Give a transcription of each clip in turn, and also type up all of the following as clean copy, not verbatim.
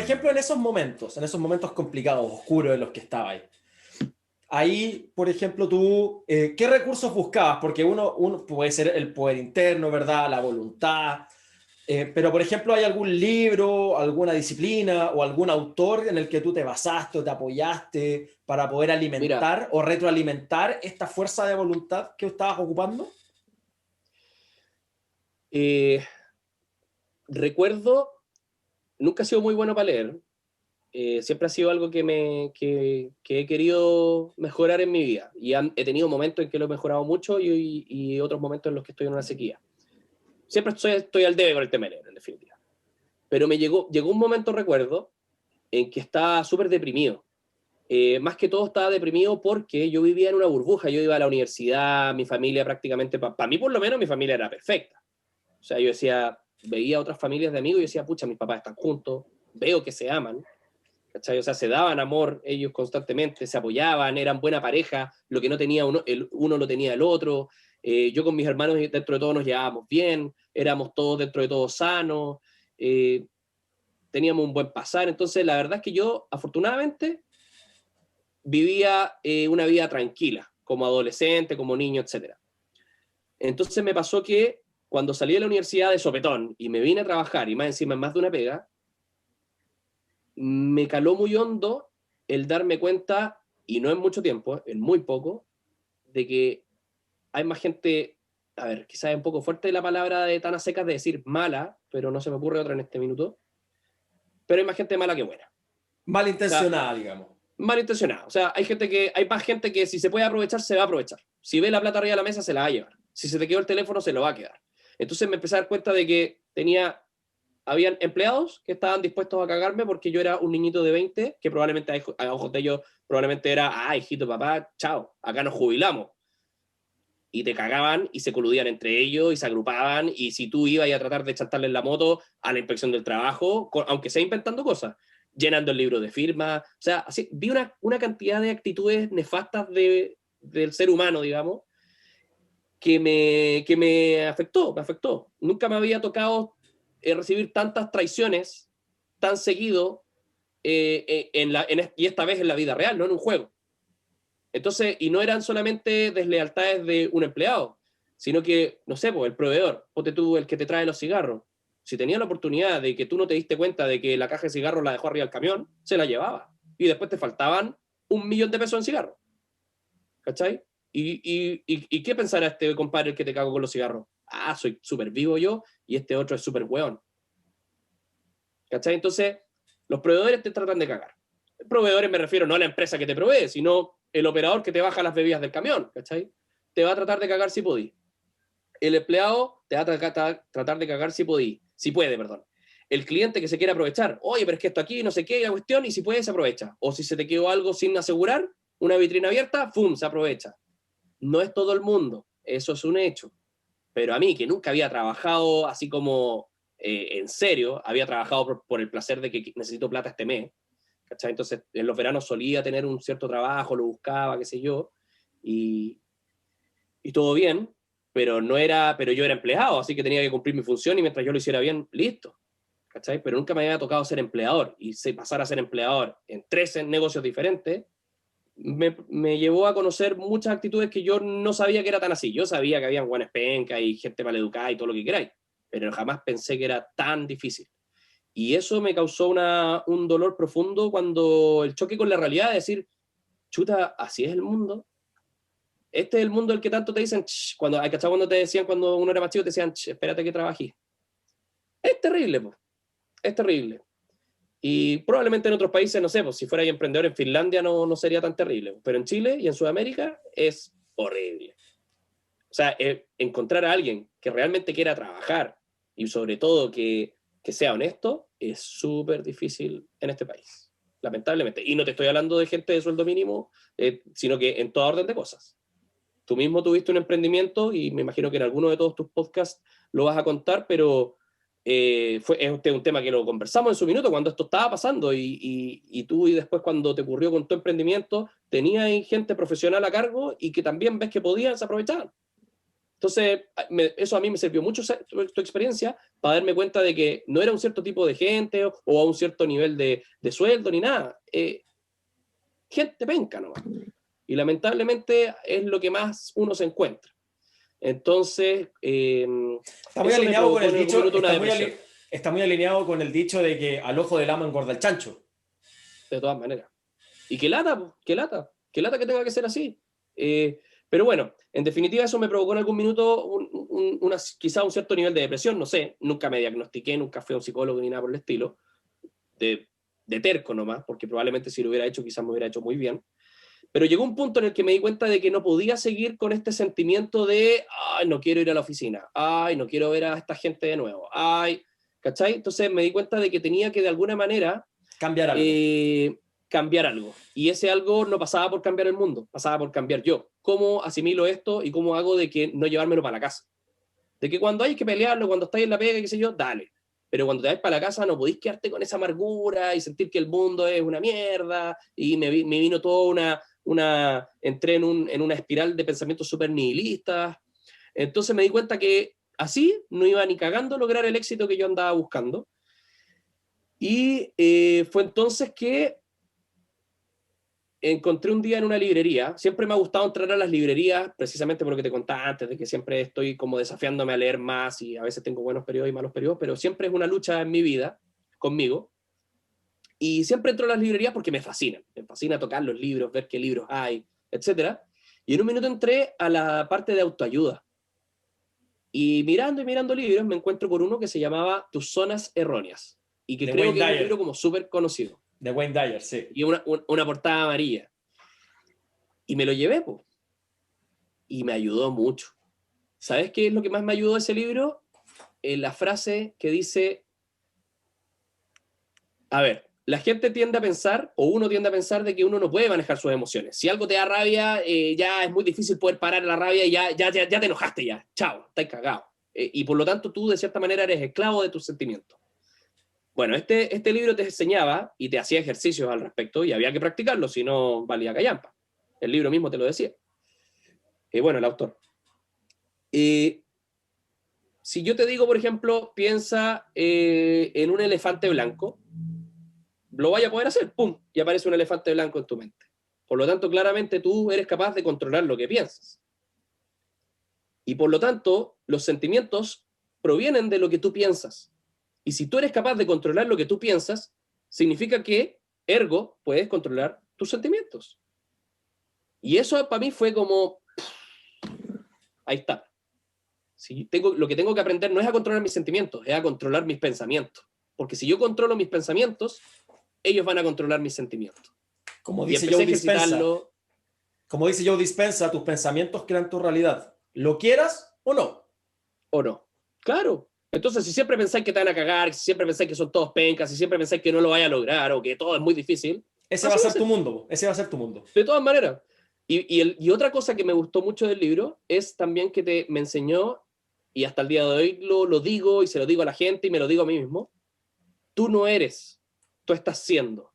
ejemplo, en esos momentos complicados, oscuros en los que estabas ahí, por ejemplo, tú, ¿qué recursos buscabas? Porque uno puede ser el poder interno, ¿verdad? La voluntad. Pero, por ejemplo, ¿hay algún libro, alguna disciplina o algún autor en el que tú te basaste o te apoyaste para poder Mira, alimentar o retroalimentar esta fuerza de voluntad que estabas ocupando? eh, recuerdo, nunca he sido muy bueno para leer. Siempre ha sido algo que he querido mejorar en mi vida. Y he tenido momentos en que lo he mejorado mucho y otros momentos en los que estoy en una sequía. Siempre estoy al debe con el tema de leer, en definitiva. Pero llegó un momento, recuerdo, en que estaba súper deprimido. Más que todo estaba deprimido porque yo vivía en una burbuja. Yo iba a la universidad, mi familia prácticamente, para mí por lo menos mi familia era perfecta. O sea, yo decía, veía otras familias de amigos y yo decía, pucha, mis papás están juntos, veo que se aman, ¿cachai? O sea, se daban amor ellos constantemente, se apoyaban, eran buena pareja, lo que no tenía uno lo tenía el otro. Yo con mis hermanos dentro de todo nos llevábamos bien, éramos todos dentro de todo sanos, eh, teníamos un buen pasar. Entonces, la verdad es que yo, afortunadamente, vivía una vida tranquila, como adolescente, como niño, etcétera. Entonces me pasó que cuando salí de la universidad de sopetón y me vine a trabajar, y más encima en más de una pega, me caló muy hondo el darme cuenta, y no en mucho tiempo, en muy poco, de que hay más gente, a ver, quizás es un poco fuerte la palabra de tan a secas de decir mala, pero no se me ocurre otra en este minuto, pero hay más gente mala que buena. O sea, Malintencionada, digamos. malintencionada. O sea, hay más gente que si se puede aprovechar, se va a aprovechar. Si ve la plata arriba de la mesa, se la va a llevar. Si se te quedó el teléfono, se lo va a quedar. Entonces me empecé a dar cuenta de que habían empleados que estaban dispuestos a cagarme porque yo era un niñito de 20 que probablemente a ojos de ellos probablemente era, hijito, papá, chao, acá nos jubilamos. Y te cagaban y se coludían entre ellos y se agrupaban y si tú ibas a tratar de chantarles la moto a la inspección del trabajo, aunque sea inventando cosas, llenando el libro de firma, o sea, así, vi una cantidad de actitudes nefastas del ser humano, digamos, que me afectó. Nunca me había tocado recibir tantas traiciones tan seguido y esta vez en la vida real, no en un juego. Entonces, y no eran solamente deslealtades de un empleado, sino que, no sé, pues el proveedor, ponte tú el que te trae los cigarros. Si tenía la oportunidad de que tú no te diste cuenta de que la caja de cigarros la dejó arriba del camión, se la llevaba. Y después te faltaban 1 millón de pesos en cigarros. ¿Cachai? ¿Y qué pensará este compadre el que te cago con los cigarros? Soy súper vivo yo y este otro es súper hueón. ¿Cachai? Entonces, los proveedores te tratan de cagar. Proveedores me refiero no a la empresa que te provee, sino el operador que te baja las bebidas del camión, ¿cachai? Te va a tratar de cagar si podí. El empleado te va a tratar de cagar si puede, perdón. El cliente que se quiere aprovechar, oye, pero es que esto aquí, no sé qué, la cuestión, y si puede, se aprovecha. O si se te quedó algo sin asegurar, una vitrina abierta, ¡fum!, se aprovecha. No es todo el mundo, eso es un hecho. Pero a mí, que nunca había trabajado así como en serio, había trabajado por el placer de que necesito plata este mes, ¿cachai? Entonces, en los veranos solía tener un cierto trabajo, lo buscaba, qué sé yo, y, y todo bien, pero yo era empleado, así que tenía que cumplir mi función y mientras yo lo hiciera bien, listo, ¿cachai? Pero nunca me había tocado ser empleador y pasar a ser empleador en 13 negocios diferentes me llevó a conocer muchas actitudes que yo no sabía que era tan así. Yo sabía que había buenas pencas y gente maleducada y todo lo que queráis, pero jamás pensé que era tan difícil. Y eso me causó un dolor profundo cuando el choque con la realidad de decir, chuta, así es el mundo. Este es el mundo del que tanto te dicen, cuando te decían, cuando uno era más chico, te decían, espérate que trabajé. Es terrible, pues, es terrible. Y probablemente en otros países, no sé, pues si fuera emprendedor en Finlandia no sería tan terrible, pero en Chile y en Sudamérica es horrible. O sea, encontrar a alguien que realmente quiera trabajar y sobre todo que sea honesto es súper difícil en este país, lamentablemente. Y no te estoy hablando de gente de sueldo mínimo, sino que en toda orden de cosas. Tú mismo tuviste un emprendimiento y me imagino que en alguno de todos tus podcasts lo vas a contar, pero es un tema que lo conversamos en su minuto cuando esto estaba pasando y tú y después cuando te ocurrió con tu emprendimiento tenías gente profesional a cargo y que también ves que podían, se aprovechaban. Entonces, eso a mí me sirvió mucho tu experiencia para darme cuenta de que no era un cierto tipo de gente o a un cierto nivel de sueldo ni nada. Gente penca nomás. Y lamentablemente es lo que más uno se encuentra. Entonces, está muy alineado con el dicho, está muy alineado con el dicho de que al ojo del amo engorda el chancho. De todas maneras. Y qué lata que tenga que ser así. Pero bueno, en definitiva eso me provocó en algún minuto quizá un cierto nivel de depresión, no sé, nunca me diagnostiqué, nunca fui a un psicólogo ni nada por el estilo, de terco nomás, porque probablemente si lo hubiera hecho quizás me hubiera hecho muy bien. Pero llegó un punto en el que me di cuenta de que no podía seguir con este sentimiento de, ay, no quiero ir a la oficina, ay, no quiero ver a esta gente de nuevo, ay, ¿cachai? Entonces me di cuenta de que tenía que de alguna manera cambiar algo. Cambiar algo. Y ese algo no pasaba por cambiar el mundo, pasaba por cambiar yo. ¿Cómo asimilo esto y cómo hago de que no llevármelo para la casa? De que cuando hay que pelearlo, cuando estáis en la pega, qué sé yo, dale. Pero cuando te vas para la casa no podéis quedarte con esa amargura y sentir que el mundo es una mierda. Y me vino toda entré en una espiral de pensamientos súper nihilistas. Entonces me di cuenta que así no iba ni cagando a lograr el éxito que yo andaba buscando. Y fue entonces que encontré un día en una librería. Siempre me ha gustado entrar a las librerías, precisamente por lo que te contaba antes, de que siempre estoy como desafiándome a leer más y a veces tengo buenos periodos y malos periodos, pero siempre es una lucha en mi vida conmigo. Y siempre entro a las librerías porque me fascinan. Me fascina tocar los libros, ver qué libros hay, etc. Y en un minuto entré a la parte de autoayuda. Y mirando libros me encuentro con uno que se llamaba Tus zonas erróneas. Y que creo que es un libro como súper conocido. De Wayne Dyer, sí. Y una portada amarilla. Y me lo llevé, pues. Y me ayudó mucho. ¿Sabes qué es lo que más me ayudó de ese libro? La frase que dice, a ver, la gente tiende a pensar, o uno tiende a pensar de que uno no puede manejar sus emociones. Si algo te da rabia, ya es muy difícil poder parar la rabia y ya te enojaste ya. Chao, estás cagado. Y por lo tanto tú de cierta manera eres esclavo de tus sentimientos. Bueno, este libro te enseñaba y te hacía ejercicios al respecto y había que practicarlo, si no valía callampa. El libro mismo te lo decía. Bueno, el autor. Si yo te digo, por ejemplo, piensa en un elefante blanco, lo vaya a poder hacer, ¡pum! Y aparece un elefante blanco en tu mente. Por lo tanto, claramente tú eres capaz de controlar lo que piensas. Y por lo tanto, los sentimientos provienen de lo que tú piensas. Y si tú eres capaz de controlar lo que tú piensas, significa que, ergo, puedes controlar tus sentimientos. Y eso para mí fue como, ahí está. ¿Sí? Lo que tengo que aprender no es a controlar mis sentimientos, es a controlar mis pensamientos. Porque si yo controlo mis pensamientos, ellos van a controlar mis sentimientos. Como dice Joe Dispenza, tus pensamientos crean tu realidad. ¿Lo quieras o no? O no. Claro. Entonces, si siempre pensáis que te van a cagar, si siempre pensáis que son todos pencas, si siempre pensáis que no lo vaya a lograr o que todo es muy difícil. Ese va a ser tu mundo. Ese va a ser tu mundo. De todas maneras. Y otra cosa que me gustó mucho del libro es también que me enseñó, y hasta el día de hoy lo digo y se lo digo a la gente y me lo digo a mí mismo, tú no eres, tú estás siendo.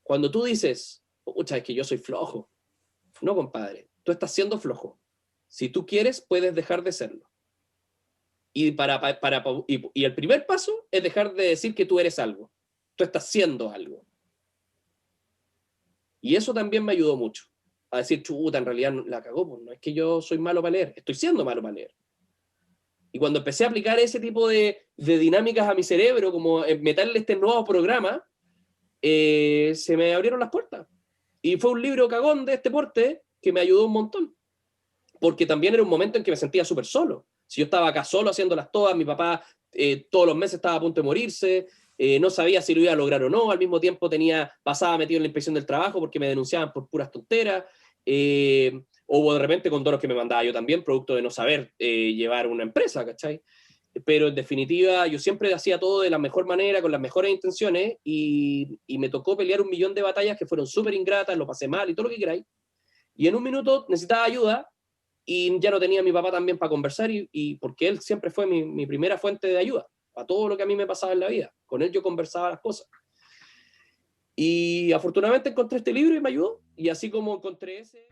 Cuando tú dices, pucha, es que yo soy flojo. No, compadre, tú estás siendo flojo. Si tú quieres, puedes dejar de serlo. Y el primer paso es dejar de decir que tú eres algo. Tú estás siendo algo. Y eso también me ayudó mucho. A decir, chuta, en realidad la cagó. Pues no es que yo soy malo para leer, estoy siendo malo para leer. Y cuando empecé a aplicar ese tipo de dinámicas a mi cerebro, como meterle este nuevo programa, se me abrieron las puertas. Y fue un libro cagón de este porte que me ayudó un montón. Porque también era un momento en que me sentía súper solo. Si yo estaba acá solo haciéndolas todas, mi papá todos los meses estaba a punto de morirse, no sabía si lo iba a lograr o no, al mismo tiempo pasaba metido en la inspección del trabajo porque me denunciaban por puras tonteras, o de repente con donos que me mandaba yo también, producto de no saber llevar una empresa, ¿cachai? Pero en definitiva yo siempre hacía todo de la mejor manera, con las mejores intenciones, y me tocó pelear 1.000.000 de batallas que fueron súper ingratas, lo pasé mal y todo lo que queráis, y en un minuto necesitaba ayuda, y ya no tenía a mi papá también para conversar, y porque él siempre fue mi primera fuente de ayuda a todo lo que a mí me pasaba en la vida. Con él yo conversaba las cosas. Y afortunadamente encontré este libro y me ayudó, y así como encontré ese...